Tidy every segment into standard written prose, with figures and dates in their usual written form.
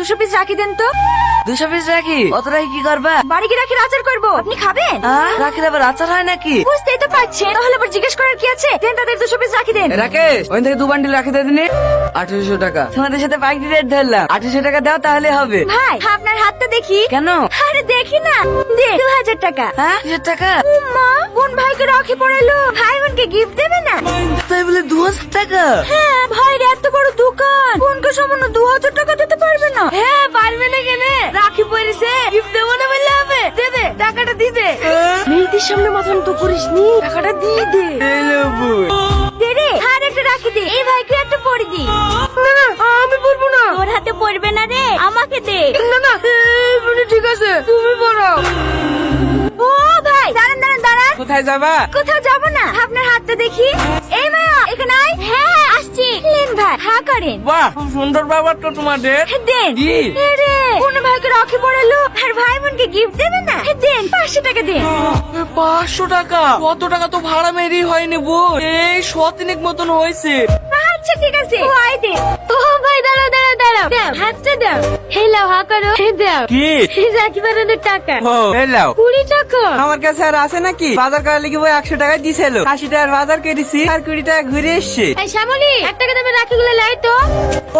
200 piece রাখি দেন তো। 200 piece রাখি? অত রাখি কি করবা? বাড়ি গিয়ে রাখির আচার করবো, আপনি খাবেন? রাখির আবার আচার হয় নাকি? বুঝতেই তো পারছেন, তাহলে আবার জিজ্ঞেস করার কি আছে? দেন তাদের 200 পিস রাখি দেন। রাকেশ, ওই থেকে 2 বান্ডিল রাখি দিয়ে দিনি। 1800 টাকা। তোমাদের সাথে পাইকারি রেট ধরলাম, 1800 টাকা দাও তাহলে হবে। ভাই আপনার হাতটা দেখি। কেন? আরে দেখি না, দে 2000 টাকা। হ্যাঁ, 1000 টাকা? মা, বোন ভাইকে রাখি পড়ালো, ভাই বোনকে গিফট দেবে না? তাই বলে 2000 টাকা? হ্যাঁ, ভাইয়ের এত বড় দোকান, বোনকে সামান্য 2000 টাকা দিতে পারবে না? হ্যাঁ, পারবে না কেন? রাখি পড়েছে, গিফট দেবো না বললে হবে? দে দে, টাকাটা দি দে। মেয়েদের সামনে মাথা নত করিস নি, টাকাটা দিয়ে দে। দে রে, আর একটা রাখি দে, এই ভাইকে একটা পরে দি। না না, আমি পরবো না। তোর হাতে পড়বে না রে, আমাকে দে। না না, ঠিক আছে, তুমি পরো। ও ভাই, দাঁড়ান দাঁড়ান দাঁড়ান। কোথায় যাবা? কোথাও যাবো না, আপনার হাতটা দেখি। এই মায়া, এখানে আয়। হ্যাঁ আসছি। লেন ভাই, হ্যাঁ করেন। বাহ, খুব সুন্দর ব্যাপার তো তোমাদের। দেন। কি? রে, কোন ভাইকে রাখি পড়ালো আর ভাই বোনকে গিফট দেবে না? দেন, 500 টাকা দেন। 500 টাকা? কত টাকা তো ভাড়া মেরি হয়নি বোন, এই 100 মতন হয়েছে। আচ্ছা ঠিক আছে, ও আই দে। ও ভাই দাঁড়াও দাঁড়াও দাঁড়াও, দাও হাতটা দাও। হেলাও, হা করো, হে দাও। কি? রাখি পড়ানোর টাকা। হেলাও। 20 টাকা। আমার কাছে আর আছে নাকি? বাজার করার লিখে বই 100 টাকা দিছিল, 80 টাকার বাজার করেছি আর 20 টাকা ঘুরে এসছে। এই শ্যামলী, 1 টাকা দামের রাখিগুলো লাই তো।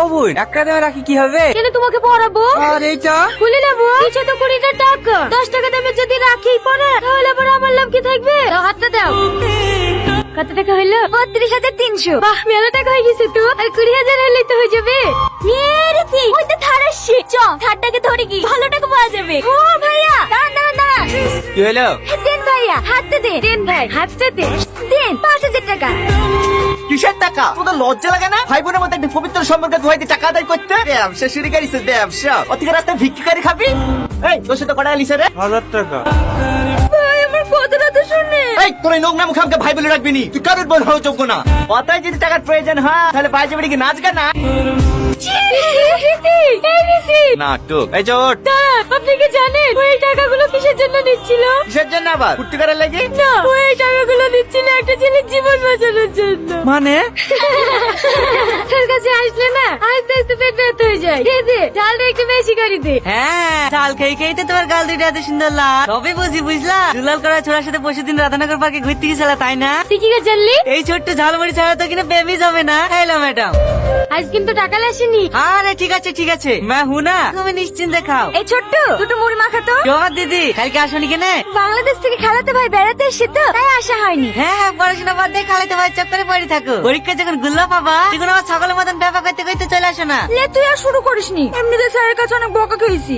ও বোন, 1 টাকা দামের রাখি কি হবে? কেন, তোমাকে পড়াবো। আর এইটা খুলে নেবো, কিছু তো 20 টাকা। 10 টাকা দামের যদি রাখি পড়ে তাহলে আবার আমার লাভ কি থাকবে? দাও, হাতটা দাও। কত টাকা হলো? 32,300। বাহ, মেলা টাকা হয়ে গেছে তো। আর 20,000 হলে তো হয়ে যাবে। মেরে দি, ওই তো থার আসছে। চ, থারটাকে ধরে কি ভালো টাকা পাওয়া যাবে। ও ভাইয়া, দাঁড়ান দাঁড়ান দাঁড়ান। কি হলো? দেন ভাইয়া, হাতটা দেন। দেন ভাই, হাতটা দেন। দেন 5,000 টাকা। কিসের টাকা? তোদের লজ্জা লাগে না? ভাই বোনের মধ্যে একটা পবিত্র সম্পর্কে ধোয়াইতে টাকা আদায় করতে? ব্যবসা শুরু করিস, ব্যবসা। অতিকে রাস্তায় ভিক্ষারি খাবি? এই, তোর সাথে কটা লিসে রে? 1000 টাকা। ভাই আমার কথাটা তো শুনে। এই, তোর এই নোংরা মুখে আমাকে ভাই বলে রাখবি নি। তুই কারোর বোন হওয়া যোগ্য না। অতায় যদি টাকার প্রয়োজন হয় তাহলে বাইরে যাবে নাকি নাচ গানা? না তো এই চোট। আপনি কি জানেন ওই টাকাগুলো কিসের জন্য নিচ্ছিল? কিসের জন্য আবার? ফুর্তি করার লাগে? না, ওই টাকাগুলো নিচ্ছিল একটা ছেলের জীবন বাঁচানোর জন্য। মানে? তোর কাছে আসলে না আস্তে আস্তে পেট ব্যথা হয়ে যায়। দে দে, ডালটা একটু বেশি করে দে। হ্যাঁ, চাল খেয়ে খেয়ে তো তোমার গাল দুইটা এত সুন্দর লাল। তবে বুঝি, বুঝলা? দুলাল করা ছোড়ার সাথে পরশুদিন রাধানগর পার্কে ঘুরতে গেছিলা, তাই না? তুই কি করে জানলি? এই ছোট্ট ঝালমুড়ি ছাড়া তো কিনা বেবি যাবে না। Hello madam. আজ কিন্তু টাকা আসেনি। আরে ঠিক আছে ঠিক আছে, মা হুনা, তুমি নিশ্চিন্তে খাও। এই ছোট্ট, দুটো মুড়ি মাখাতো। জবাব দিদি, কালকে আসনি কেনে? বাংলাদেশ থেকে খালাতে ভাই বেড়াতে এসে তো, তাই আসা হয়নি। হ্যাঁ হ্যাঁ, পড়াশোনা বাদ দিয়ে খালাতে ভাই চক্করে পড়ে থাকো। পরীক্ষা যখন গুল্লা পাবা তখন আমার সকলের মতন ব্যাপার করতে করতে চলে আসো না। লে, তুই আর শুরু করিসনি। এমনিতে স্যারের কাছে অনেক বকা খেয়েছি।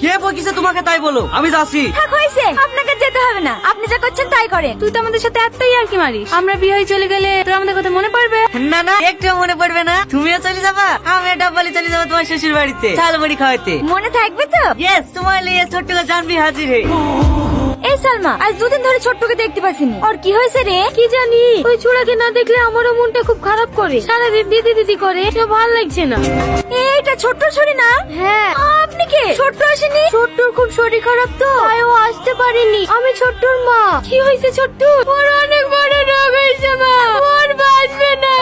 কে বকিছে তোমাকে তাই বলো, আমি যাচ্ছি। থাক, হয়েছে, আপনাকে যেতে হবে না। আপনি যা করছেন তাই করেন। তুই তো আমাদের সাথে এতই আর কি মারিস। আমরা বিয়ে হয়ে চলে গেলে তোর আমাদের কথা মনে পড়বে? না না, একটু মনে পড়বে না। তুমিও চলে যাবা, আমি ডাব্বালি চলে যাবো তোমার শ্বশুর বাড়িতে ঝালমুড়ি খাওয়াতে। মনে থাকবে তো? ইয়েস, তোমার লিয়ে ছোট্ট জানবি হাজির হে। এই সালমা, আজ 2 দিন ধরে ছোট্টকে দেখতে পাচ্ছিনি। ওর কি হয়েছে রে? কি জানি, ওই ছোড়াকে না দেখলে আমারও মনটা খুব খারাপ করে। সারাদিন দিদি দিদি করে, তো ভালো লাগছে না। এইটা ছোট্ট ছড়ি না? হ্যাঁ। আপনি কে? ছোট্ট আসেনি? ছোট্টর খুব শরীর খারাপ তো, তাই ও আসতে পারেনি। আমি ছোট্টর মা। কি হয়েছে ছোট্ট? ওর অনেক বড় রোগ হয়েছে মা, ওর বাঁচবে না।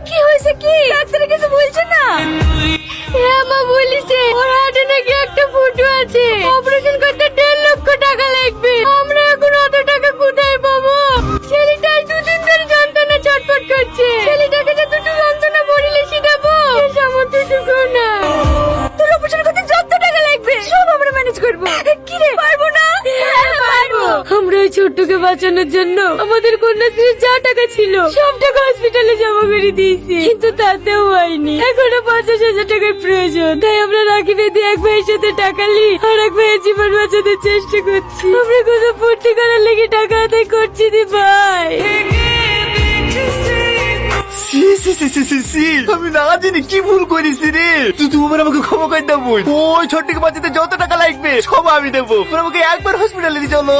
কি হয়েছে কি? ডাক্তারে কিছু বলছে না? হ্যাঁ মা, বলিছে ওর হার্টে নাকি একটা ফুটো আছে, অপারেশন করতে 1.5 লক্ষ টাকা লাগবে। আমরা এখন অত টাকা কোথায় পাবো? ছেলেটাই 2 দিন ধরে যন্ত্রণা ছটফট করছে। ছেলেটাকে যে দুটো যন্ত্রণা বড়িলে শিখাবো, এর সামর্থ্যটুকু না। তোর অপারেশন করতে যত টাকা লাগবে সব আমরা ম্যানেজ করবো। কি রে, পারবো না? হ্যাঁ পারবো। আমরা ওই ছোট্টকে বাঁচানোর জন্য আমাদের কন্যাশ্রীর যা টাকা ছিল সব টাকা হসপিটালে জমা করে দিয়েছি, কিন্তু তাতেও হয়নি। এখনো 50,000 টাকার প্রয়োজন। তাই আমরা রাখি বেঁধে এক ভাইয়ের সাথে টাকা লি আর এক ভাইয়ের জীবন বাঁচাতে চেষ্টা করছি। আমরা কোনো ফুর্তি করার লেগে টাকা আদায় করছি দি ভাই। আমি না জানি কি ভুল করেছি রে। তুমি আমাকে ক্ষমা করে দাও বোন। ওই ছোট্টকে বাঁচাতে যত টাকা লাগবে সব আমি দেবো। আমাকে একবার হসপিটালে নিয়ে চলো।